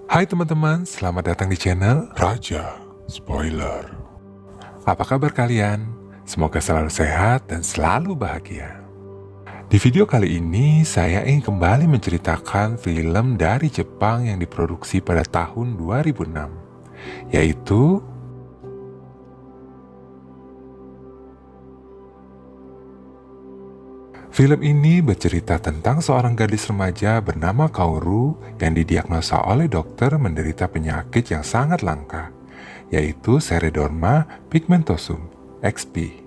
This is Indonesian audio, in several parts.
Hai teman-teman, selamat datang di channel Raja Spoiler. Apa kabar kalian? Semoga selalu sehat dan selalu bahagia. Di video kali ini, saya ingin kembali menceritakan film dari Jepang yang diproduksi pada tahun 2006, yaitu film ini bercerita tentang seorang gadis remaja bernama Kaoru yang didiagnosa oleh dokter menderita penyakit yang sangat langka, yaitu Xeroderma pigmentosum, XP.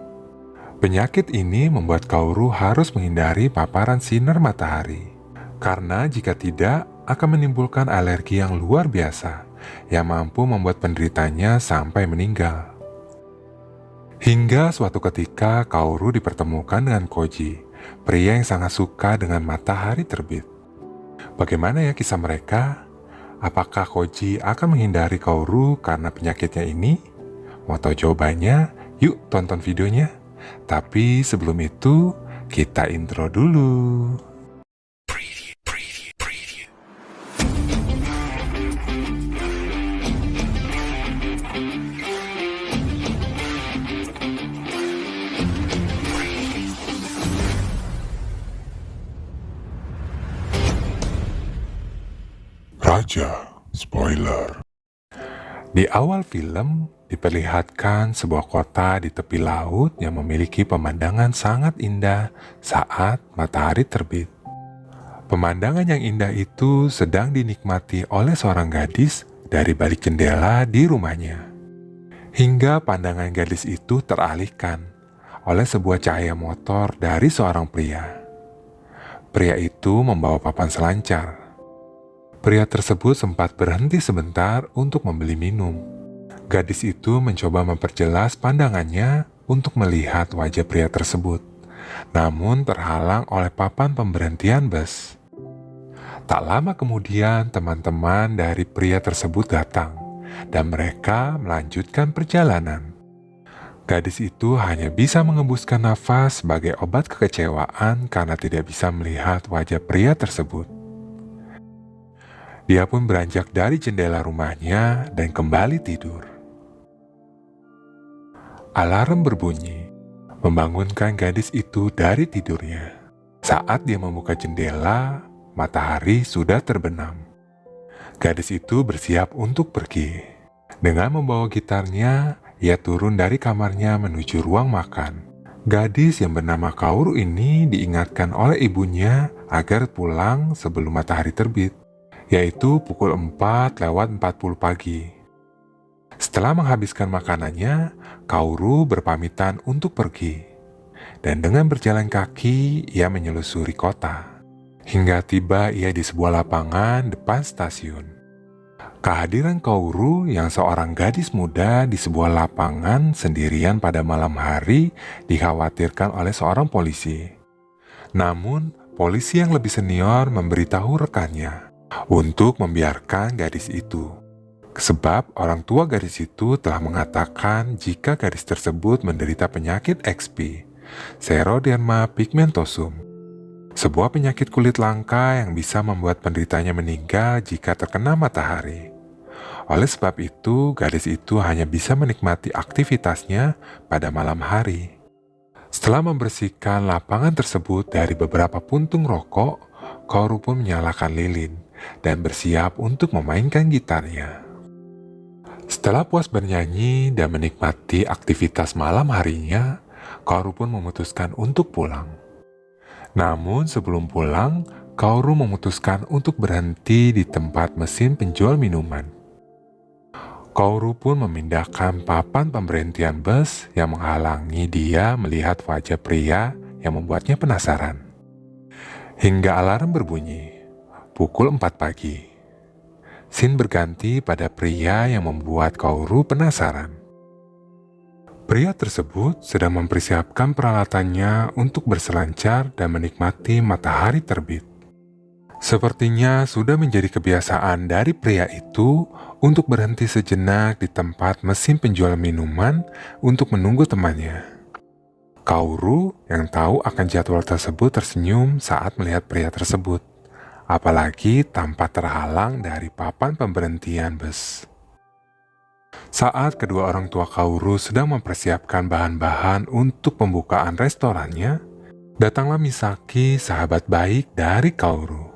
Penyakit ini membuat Kaoru harus menghindari paparan sinar matahari, karena jika tidak akan menimbulkan alergi yang luar biasa yang mampu membuat penderitanya sampai meninggal. Hingga suatu ketika Kaoru dipertemukan dengan Koji, pria yang sangat suka dengan matahari terbit. Bagaimana ya kisah mereka? Apakah Koji akan menghindari Kaoru karena penyakitnya ini? Mau tahu jawabannya? Yuk tonton videonya. Tapi sebelum itu, kita intro dulu. Raja Spoiler. Di awal film, diperlihatkan sebuah kota di tepi laut yang memiliki pemandangan sangat indah saat matahari terbit. Pemandangan yang indah itu sedang dinikmati oleh seorang gadis dari balik jendela di rumahnya. Hingga pandangan gadis itu teralihkan oleh sebuah cahaya motor dari seorang pria. Pria itu membawa papan selancar. Pria tersebut sempat berhenti sebentar untuk membeli minum. Gadis itu mencoba memperjelas pandangannya untuk melihat wajah pria tersebut, namun terhalang oleh papan pemberhentian bus. Tak lama kemudian, teman-teman dari pria tersebut datang, dan mereka melanjutkan perjalanan. Gadis itu hanya bisa mengembuskan nafas sebagai obat kekecewaan karena tidak bisa melihat wajah pria tersebut. Dia pun beranjak dari jendela rumahnya dan kembali tidur. Alarm berbunyi, membangunkan gadis itu dari tidurnya. Saat dia membuka jendela, matahari sudah terbenam. Gadis itu bersiap untuk pergi. Dengan membawa gitarnya, ia turun dari kamarnya menuju ruang makan. Gadis yang bernama Kaoru ini diingatkan oleh ibunya agar pulang sebelum matahari terbit, yaitu pukul 4:40 pagi. Setelah menghabiskan makanannya, Kaoru berpamitan untuk pergi. Dan dengan berjalan kaki, ia menelusuri kota. Hingga tiba ia di sebuah lapangan depan stasiun. Kehadiran Kaoru yang seorang gadis muda di sebuah lapangan sendirian pada malam hari dikhawatirkan oleh seorang polisi. Namun, polisi yang lebih senior memberitahu rekannya untuk membiarkan gadis itu. Sebab orang tua gadis itu telah mengatakan jika gadis tersebut menderita penyakit XP, Xeroderma pigmentosum, sebuah penyakit kulit langka yang bisa membuat penderitanya meninggal jika terkena matahari. Oleh sebab itu, gadis itu hanya bisa menikmati aktivitasnya pada malam hari. Setelah membersihkan lapangan tersebut dari beberapa puntung rokok, Kaoru pun menyalakan lilin dan bersiap untuk memainkan gitarnya. Setelah puas bernyanyi dan menikmati aktivitas malam harinya, Kaoru pun memutuskan untuk pulang. Namun sebelum pulang, Kaoru memutuskan untuk berhenti di tempat mesin penjual minuman. Kaoru pun memindahkan papan pemberhentian bus yang menghalangi dia melihat wajah pria yang membuatnya penasaran. Hingga alarm berbunyi, pukul 4 pagi. Scene berganti pada pria yang membuat Kaoru penasaran. Pria tersebut sedang mempersiapkan peralatannya untuk berselancar dan menikmati matahari terbit. Sepertinya sudah menjadi kebiasaan dari pria itu untuk berhenti sejenak di tempat mesin penjual minuman untuk menunggu temannya. Kaoru yang tahu akan jadwal tersebut tersenyum saat melihat pria tersebut. apalagi tanpa terhalang dari papan pemberhentian bus. Saat kedua orang tua Kaoru sedang mempersiapkan bahan-bahan untuk pembukaan restorannya, datanglah Misaki, sahabat baik dari Kaoru.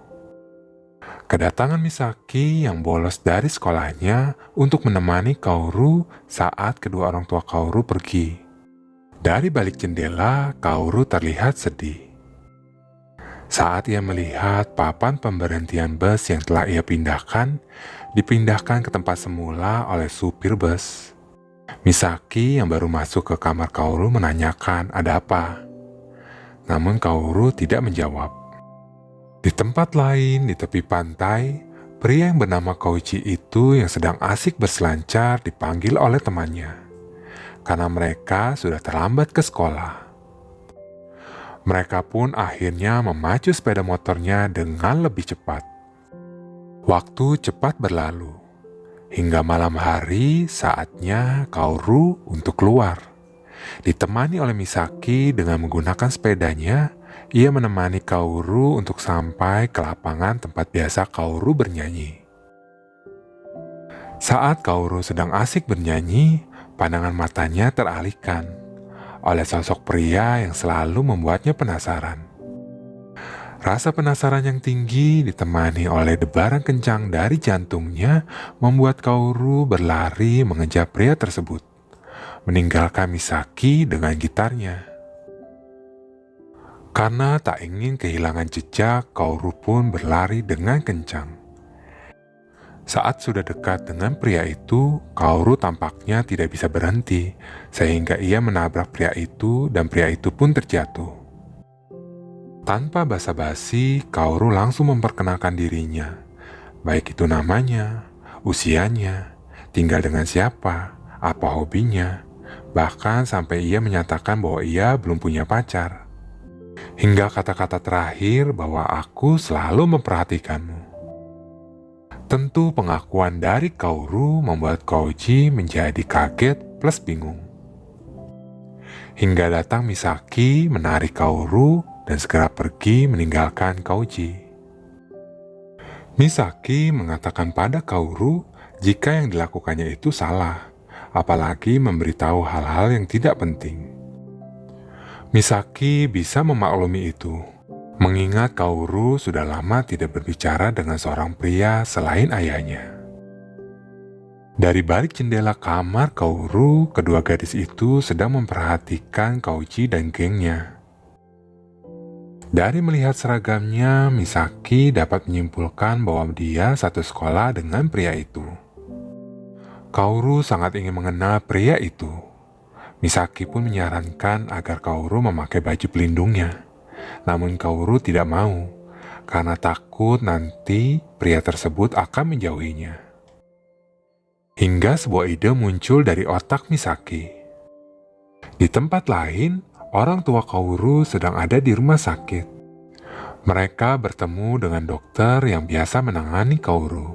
Kedatangan Misaki yang bolos dari sekolahnya untuk menemani Kaoru saat kedua orang tua Kaoru pergi. Dari balik jendela, Kaoru terlihat sedih. Saat ia melihat papan pemberhentian bus yang telah ia dipindahkan ke tempat semula oleh supir bus. Misaki yang baru masuk ke kamar Kaoru menanyakan ada apa. Namun Kaoru tidak menjawab. Di tempat lain, di tepi pantai, pria yang bernama Koichi itu yang sedang asik berselancar dipanggil oleh temannya, karena mereka sudah terlambat ke sekolah. Mereka pun akhirnya memacu sepeda motornya dengan lebih cepat. Waktu cepat berlalu. Hingga malam hari saatnya Kaoru untuk keluar. Ditemani oleh Misaki dengan menggunakan sepedanya, ia menemani Kaoru untuk sampai ke lapangan tempat biasa Kaoru bernyanyi. Saat Kaoru sedang asik bernyanyi, pandangan matanya teralihkan oleh sosok pria yang selalu membuatnya penasaran. Rasa penasaran yang tinggi ditemani oleh debaran kencang dari jantungnya membuat Kaoru berlari mengejar pria tersebut, meninggalkan Misaki dengan gitarnya. Karena tak ingin kehilangan jejak, Kaoru pun berlari dengan kencang. Saat sudah dekat dengan pria itu, Kaoru tampaknya tidak bisa berhenti, sehingga ia menabrak pria itu dan pria itu pun terjatuh. Tanpa basa-basi, Kaoru langsung memperkenalkan dirinya, baik itu namanya, usianya, tinggal dengan siapa, apa hobinya, bahkan sampai ia menyatakan bahwa ia belum punya pacar. Hingga kata-kata terakhir bahwa aku selalu memperhatikanmu. Tentu pengakuan dari Kaoru membuat Koichi menjadi kaget plus bingung. Hingga datang Misaki menarik Kaoru dan segera pergi meninggalkan Koichi. Misaki mengatakan pada Kaoru jika yang dilakukannya itu salah, apalagi memberitahu hal-hal yang tidak penting. Misaki bisa memaklumi itu, mengingat Kaoru sudah lama tidak berbicara dengan seorang pria selain ayahnya. Dari balik jendela kamar Kaoru, kedua gadis itu sedang memperhatikan Koichi dan gengnya. Dari melihat seragamnya, Misaki dapat menyimpulkan bahwa dia satu sekolah dengan pria itu. Kaoru sangat ingin mengenal pria itu. Misaki pun menyarankan agar Kaoru memakai baju pelindungnya. Namun Kaoru tidak mau, karena takut nanti pria tersebut akan menjauhinya. Hingga sebuah ide muncul dari otak Misaki. Di tempat lain, orang tua Kaoru sedang ada di rumah sakit. Mereka bertemu dengan dokter yang biasa menangani Kaoru,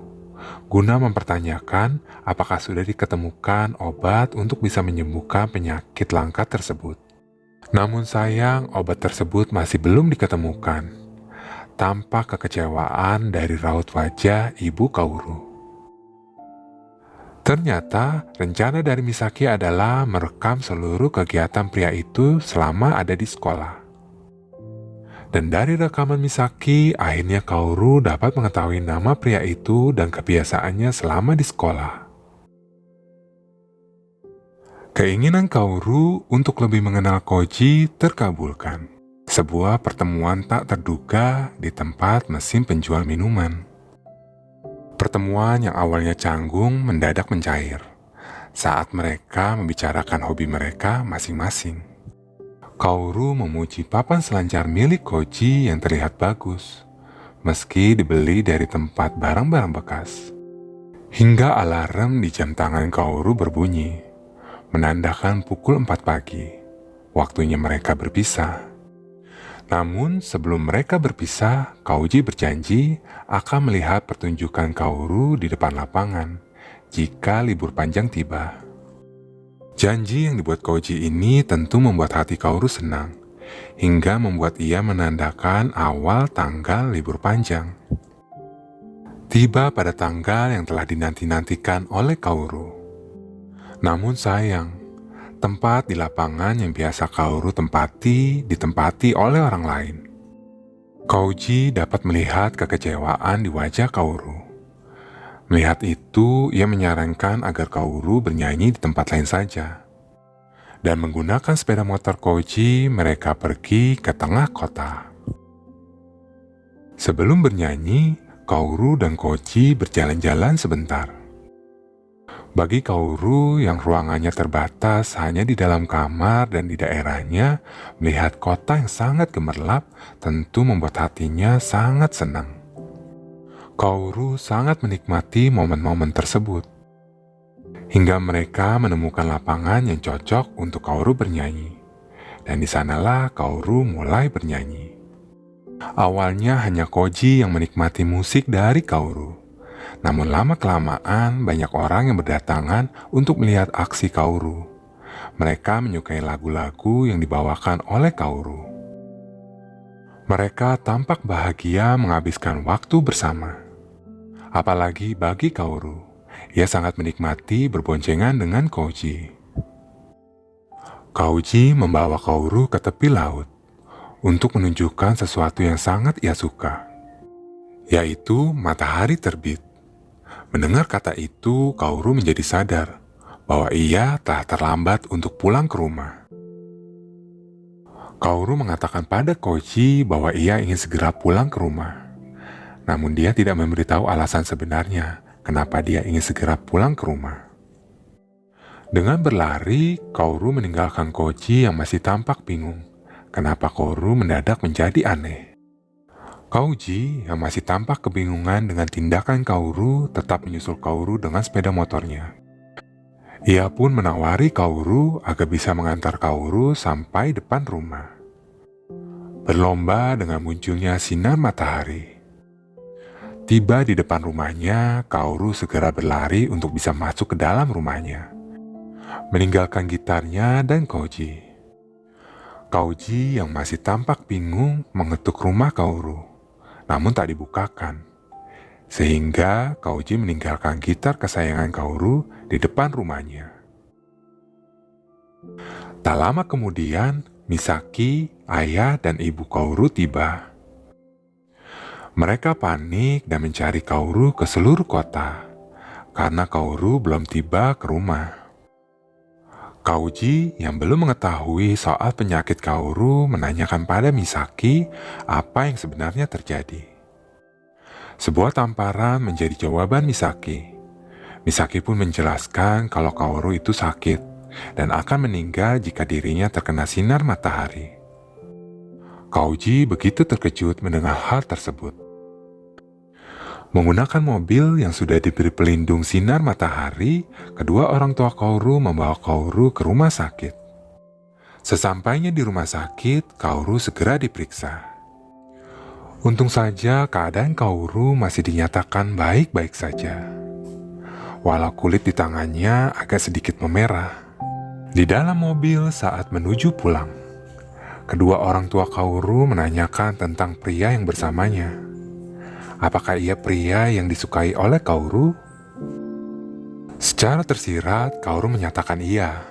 guna mempertanyakan apakah sudah diketemukan obat untuk bisa menyembuhkan penyakit langka tersebut. Namun sayang, obat tersebut masih belum diketemukan. Tampak kekecewaan dari raut wajah ibu Kaoru. Ternyata, rencana dari Misaki adalah merekam seluruh kegiatan pria itu selama ada di sekolah. Dan dari rekaman Misaki, akhirnya Kaoru dapat mengetahui nama pria itu dan kebiasaannya selama di sekolah. Keinginan Kaoru untuk lebih mengenal Koji terkabulkan. Sebuah pertemuan tak terduga di tempat mesin penjual minuman. Pertemuan yang awalnya canggung mendadak mencair saat mereka membicarakan hobi mereka masing-masing. Kaoru memuji papan selancar milik Koji yang terlihat bagus, meski dibeli dari tempat barang-barang bekas. Hingga alarm di jam tangan Kaoru berbunyi, menandakan pukul 4 pagi, waktunya mereka berpisah. Namun sebelum mereka berpisah, Koji berjanji akan melihat pertunjukan Kaoru di depan lapangan jika libur panjang tiba. Janji yang dibuat Koji ini tentu membuat hati Kaoru senang, hingga membuat ia menandakan awal tanggal libur panjang. Tiba pada tanggal yang telah dinanti-nantikan oleh Kaoru. Namun sayang, tempat di lapangan yang biasa Kaoru ditempati oleh orang lain. Kouji dapat melihat kekecewaan di wajah Kaoru. Melihat itu, ia menyarankan agar Kaoru bernyanyi di tempat lain saja. Dan menggunakan sepeda motor Kouji, mereka pergi ke tengah kota. Sebelum bernyanyi, Kaoru dan Kouji berjalan-jalan sebentar. Bagi Kaoru yang ruangannya terbatas hanya di dalam kamar dan di daerahnya, melihat kota yang sangat gemerlap tentu membuat hatinya sangat senang. Kaoru sangat menikmati momen-momen tersebut. Hingga mereka menemukan lapangan yang cocok untuk Kaoru bernyanyi. Dan di sanalah Kaoru mulai bernyanyi. Awalnya hanya Kouji yang menikmati musik dari Kaoru. Namun lama-kelamaan banyak orang yang berdatangan untuk melihat aksi Kaoru. Mereka menyukai lagu-lagu yang dibawakan oleh Kaoru. Mereka tampak bahagia menghabiskan waktu bersama. Apalagi bagi Kaoru, ia sangat menikmati berboncengan dengan Kouji. Kouji membawa Kaoru ke tepi laut untuk menunjukkan sesuatu yang sangat ia suka, yaitu matahari terbit. Mendengar kata itu, Kaoru menjadi sadar bahwa ia telah terlambat untuk pulang ke rumah. Kaoru mengatakan pada Kouji bahwa ia ingin segera pulang ke rumah. Namun dia tidak memberitahu alasan sebenarnya kenapa dia ingin segera pulang ke rumah. Dengan berlari, Kaoru meninggalkan Kouji yang masih tampak bingung. Kenapa Kaoru mendadak menjadi aneh? Kouji yang masih tampak kebingungan dengan tindakan Kaoru tetap menyusul Kaoru dengan sepeda motornya. Ia pun menawari Kaoru agar bisa mengantar Kaoru sampai depan rumah. Berlomba dengan munculnya sinar matahari. Tiba di depan rumahnya, Kaoru segera berlari untuk bisa masuk ke dalam rumahnya, meninggalkan gitarnya dan Kouji. Kouji yang masih tampak bingung mengetuk rumah Kaoru, namun tak dibukakan. Sehingga Kouji meninggalkan gitar kesayangan Kaoru di depan rumahnya. Tak lama kemudian, Misaki, ayah dan ibu Kaoru tiba. Mereka panik dan mencari Kaoru ke seluruh kota, karena Kaoru belum tiba ke rumah. Kouji yang belum mengetahui soal penyakit Kaoru menanyakan pada Misaki apa yang sebenarnya terjadi. Sebuah tamparan menjadi jawaban Misaki. Misaki pun menjelaskan kalau Kaoru itu sakit dan akan meninggal jika dirinya terkena sinar matahari. Kouji begitu terkejut mendengar hal tersebut. Menggunakan mobil yang sudah diberi pelindung sinar matahari, kedua orang tua Kaoru membawa Kaoru ke rumah sakit. Sesampainya di rumah sakit, Kaoru segera diperiksa. Untung saja keadaan Kaoru masih dinyatakan baik-baik saja. Walau kulit di tangannya agak sedikit memerah. Di dalam mobil saat menuju pulang, kedua orang tua Kaoru menanyakan tentang pria yang bersamanya. Apakah ia pria yang disukai oleh Kaoru? Secara tersirat, Kaoru menyatakan iya,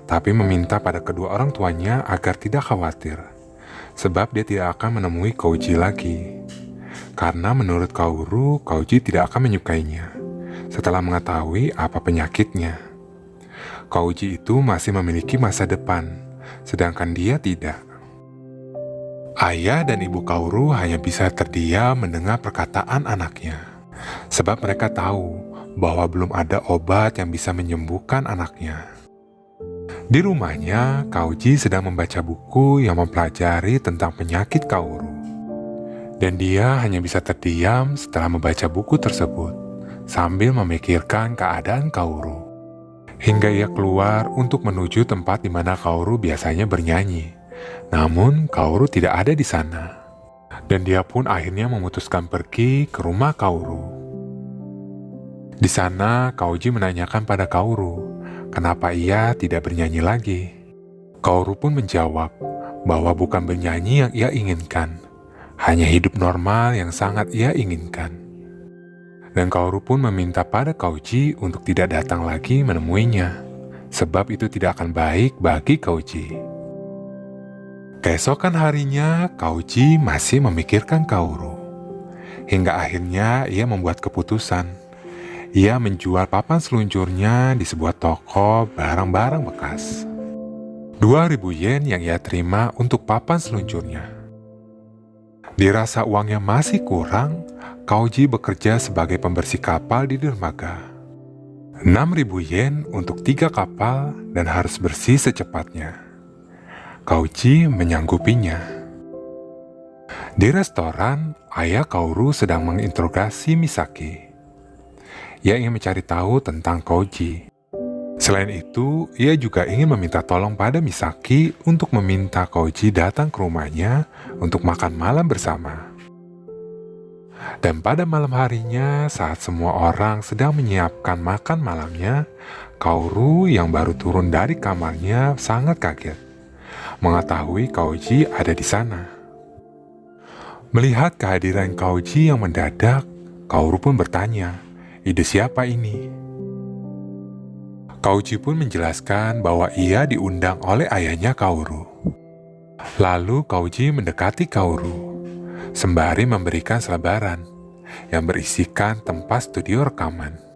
tapi meminta pada kedua orang tuanya agar tidak khawatir, sebab dia tidak akan menemui Kouji lagi. Karena menurut Kaoru, Kouji tidak akan menyukainya setelah mengetahui apa penyakitnya. Kouji itu masih memiliki masa depan, sedangkan dia tidak. Ayah dan ibu Kaoru hanya bisa terdiam mendengar perkataan anaknya, sebab mereka tahu bahwa belum ada obat yang bisa menyembuhkan anaknya. Di rumahnya, Kouji sedang membaca buku yang mempelajari tentang penyakit Kaoru. Dan dia hanya bisa terdiam setelah membaca buku tersebut, sambil memikirkan keadaan Kaoru. Hingga ia keluar untuk menuju tempat di mana Kaoru biasanya bernyanyi. Namun Kaoru tidak ada di sana, dan dia pun akhirnya memutuskan pergi ke rumah Kaoru. Di sana, Kouji menanyakan pada Kaoru, kenapa ia tidak bernyanyi lagi. Kaoru pun menjawab bahwa bukan bernyanyi yang ia inginkan, hanya hidup normal yang sangat ia inginkan. Dan Kaoru pun meminta pada Kouji untuk tidak datang lagi menemuinya, sebab itu tidak akan baik bagi Kouji. Keesokan harinya, Kouji masih memikirkan Kaoru. Hingga akhirnya ia membuat keputusan. Ia menjual papan seluncurnya di sebuah toko barang-barang bekas. 2.000 yen yang ia terima untuk papan seluncurnya. Dirasa uangnya masih kurang, Kouji bekerja sebagai pembersih kapal di dermaga. 6.000 yen untuk 3 kapal dan harus bersih secepatnya. Kouji menyanggupinya. Di restoran, ayah Kaoru sedang menginterogasi Misaki. Ia ingin mencari tahu tentang Kouji. Selain itu, ia juga ingin meminta tolong pada Misaki untuk meminta Kouji datang ke rumahnya untuk makan malam bersama. Dan pada malam harinya, saat semua orang sedang menyiapkan makan malamnya, Kaoru yang baru turun dari kamarnya sangat kaget mengetahui Kouji ada di sana. Melihat kehadiran Kouji yang mendadak, Kaoru pun bertanya, "Ide siapa ini?" Kouji pun menjelaskan bahwa ia diundang oleh ayahnya Kaoru. Lalu Kouji mendekati Kaoru, sembari memberikan selebaran yang berisikan tempat studio rekaman.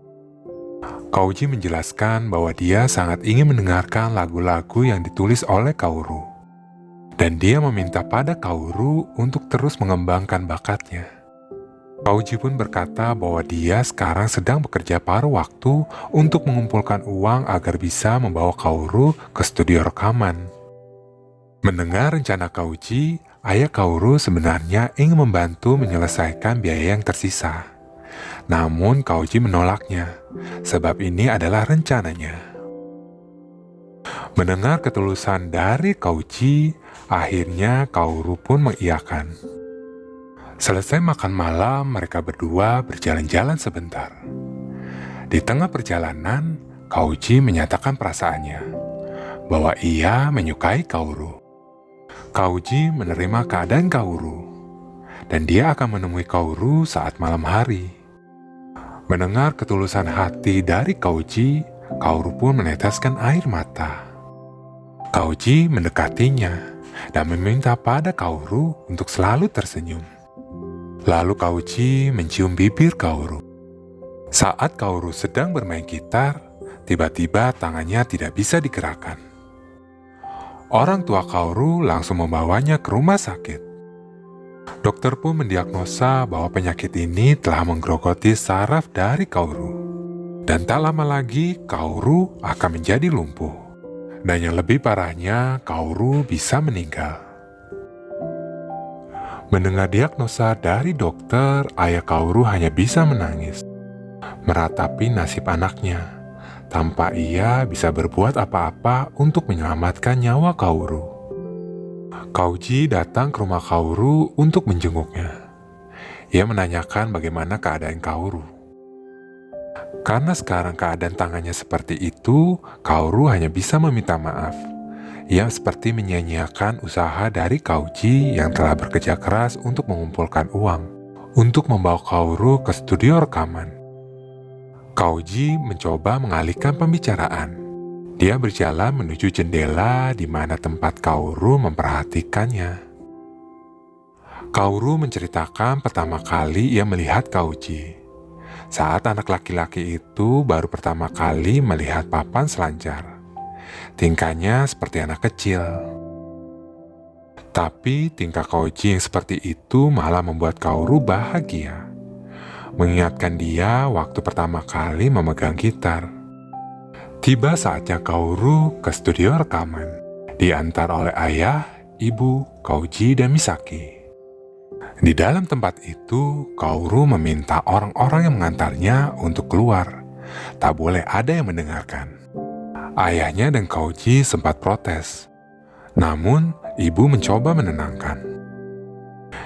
Kouji menjelaskan bahwa dia sangat ingin mendengarkan lagu-lagu yang ditulis oleh Kaoru. Dan dia meminta pada Kaoru untuk terus mengembangkan bakatnya. Kouji pun berkata bahwa dia sekarang sedang bekerja paruh waktu untuk mengumpulkan uang agar bisa membawa Kaoru ke studio rekaman. Mendengar rencana Kouji, ayah Kaoru sebenarnya ingin membantu menyelesaikan biaya yang tersisa. Namun Kouji menolaknya, sebab ini adalah rencananya. Mendengar ketulusan dari Kouji, akhirnya Kaoru pun mengiyakan. Selesai makan malam, mereka berdua berjalan-jalan sebentar. Di tengah perjalanan, Kouji menyatakan perasaannya bahwa ia menyukai Kaoru. Kouji menerima keadaan Kaoru, dan dia akan menemui Kaoru saat malam hari. Mendengar ketulusan hati dari Kouji, Kaoru pun meneteskan air mata. Kouji mendekatinya dan meminta pada Kaoru untuk selalu tersenyum. Lalu Kouji mencium bibir Kaoru. Saat Kaoru sedang bermain gitar, tiba-tiba tangannya tidak bisa digerakkan. Orang tua Kaoru langsung membawanya ke rumah sakit. Dokter pun mendiagnosa bahwa penyakit ini telah menggerogoti saraf dari Kaoru. Dan tak lama lagi, Kaoru akan menjadi lumpuh. Dan yang lebih parahnya, Kaoru bisa meninggal. Mendengar diagnosa dari dokter, ayah Kaoru hanya bisa menangis, meratapi nasib anaknya, tanpa ia bisa berbuat apa-apa untuk menyelamatkan nyawa Kaoru. Kouji datang ke rumah Kaoru untuk menjenguknya. Ia menanyakan bagaimana keadaan Kaoru. Karena sekarang keadaan tangannya seperti itu, Kaoru hanya bisa meminta maaf. Ia seperti menyia-nyiakan usaha dari Kouji yang telah bekerja keras untuk mengumpulkan uang untuk membawa Kaoru ke studio rekaman. Kouji mencoba mengalihkan pembicaraan. Dia berjalan menuju jendela di mana tempat Kaoru memperhatikannya. Kaoru menceritakan pertama kali ia melihat Kouji. Saat anak laki-laki itu baru pertama kali melihat papan selancar. Tingkahnya seperti anak kecil. Tapi tingkah Kouji yang seperti itu malah membuat Kaoru bahagia. Mengingatkan dia waktu pertama kali memegang gitar. Tiba saatnya Kaoru ke studio rekaman, diantar oleh ayah, ibu, Kouji, dan Misaki. Di dalam tempat itu, Kaoru meminta orang-orang yang mengantarnya untuk keluar. Tak boleh ada yang mendengarkan. Ayahnya dan Kouji sempat protes. Namun, ibu mencoba menenangkan.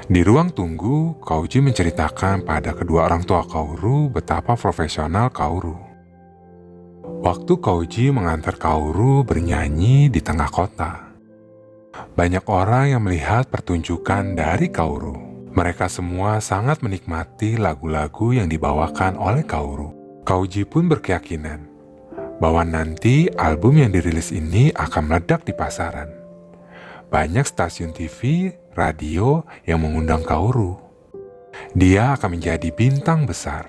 Di ruang tunggu, Kouji menceritakan pada kedua orang tua Kaoru betapa profesional Kaoru. Waktu Kouji mengantar Kaoru bernyanyi di tengah kota. Banyak orang yang melihat pertunjukan dari Kaoru. Mereka semua sangat menikmati lagu-lagu yang dibawakan oleh Kaoru. Kauji pun berkeyakinan bahwa nanti album yang dirilis ini akan meledak di pasaran. Banyak stasiun TV, radio yang mengundang Kaoru. Dia akan menjadi bintang besar.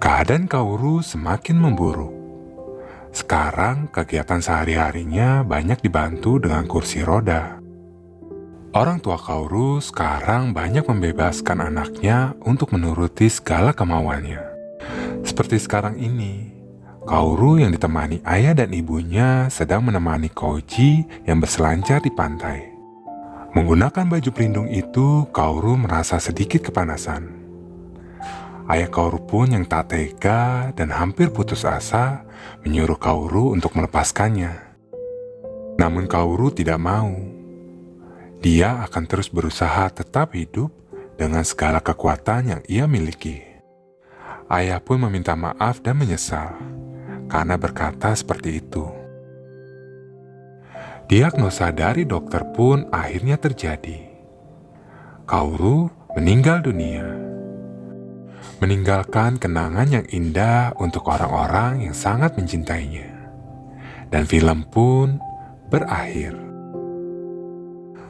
Keadaan Kaoru semakin memburuk. Sekarang kegiatan sehari-harinya banyak dibantu dengan kursi roda. Orang tua Kaoru sekarang banyak membebaskan anaknya untuk menuruti segala kemauannya. Seperti sekarang ini, Kaoru yang ditemani ayah dan ibunya sedang menemani Koji yang berselancar di pantai. Menggunakan baju pelindung itu, Kaoru merasa sedikit kepanasan. Ayah Kaoru pun yang tak tega dan hampir putus asa menyuruh Kaoru untuk melepaskannya. Namun Kaoru tidak mau. Dia akan terus berusaha tetap hidup dengan segala kekuatan yang ia miliki. Ayah pun meminta maaf dan menyesal karena berkata seperti itu. Diagnosa dari dokter pun akhirnya terjadi. Kaoru meninggal dunia, meninggalkan kenangan yang indah untuk orang-orang yang sangat mencintainya. Dan film pun berakhir.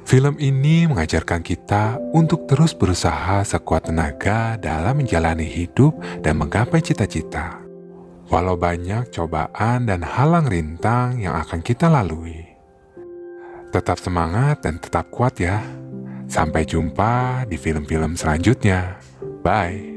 Film ini mengajarkan kita untuk terus berusaha sekuat tenaga dalam menjalani hidup dan menggapai cita-cita. Walau banyak cobaan dan halang rintang yang akan kita lalui. Tetap semangat dan tetap kuat ya. Sampai jumpa di film-film selanjutnya. Bye.